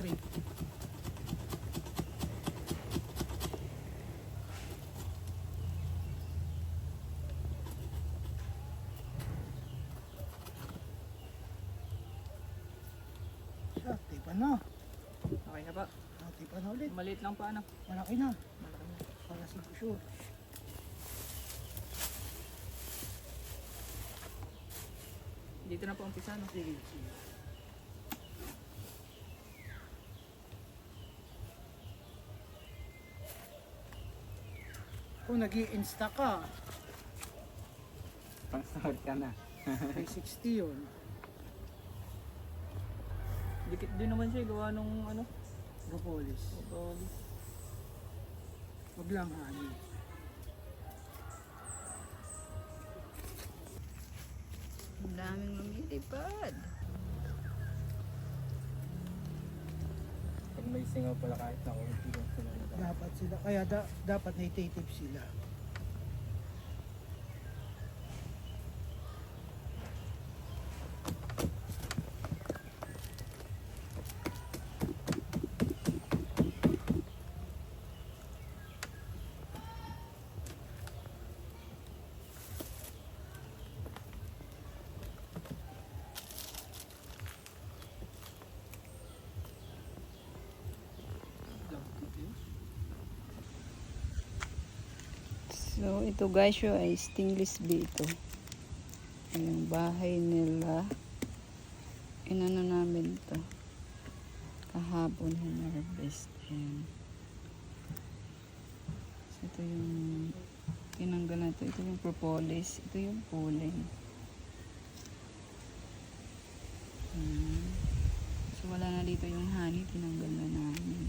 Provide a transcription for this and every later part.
straight. Siya, tipan na. Okay na ba? Tipan na ulit. Maliit lang pa ano? Malaki na. Malaki na. Para sa sure. Dito na po umpisa no? Sige, sige. Kung nag-i-insta ka, Pang-sahod ka na. 360 yun. Dikit din naman siya gawa nung ano? Propolis. Propolis. Wag lang honey. Ang daming lumilipad. Pag may singaw pala kahit na konti lang sila. Dapat sila, kaya dapat native sila. So, ito guys, yung ay stainless bay ito. Yung bahay nila. Inano namin ito. Kahapon hinarvest. Ayan. So, ito yung tinanggal na ito. Ito yung propolis. Ito yung pollen. Ayan. So, wala na dito yung honey. Tinanggal na namin.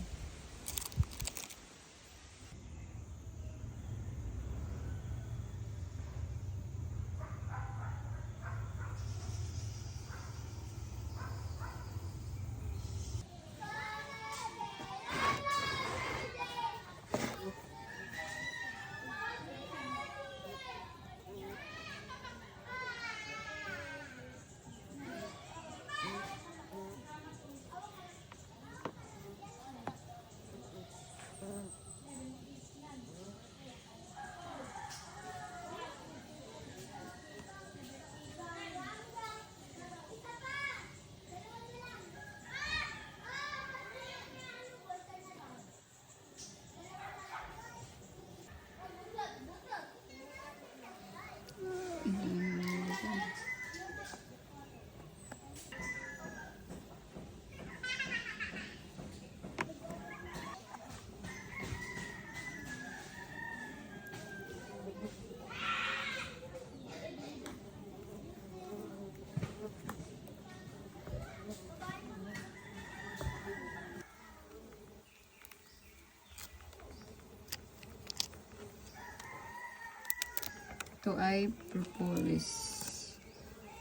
Ito ay propolis.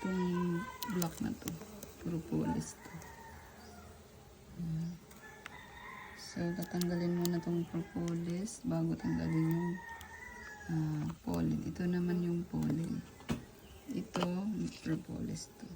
Itong block na to. Propolis to. So, tatanggalin muna itong propolis bago tanggalin yung pollen. Ito naman yung pollen. Ito, propolis to.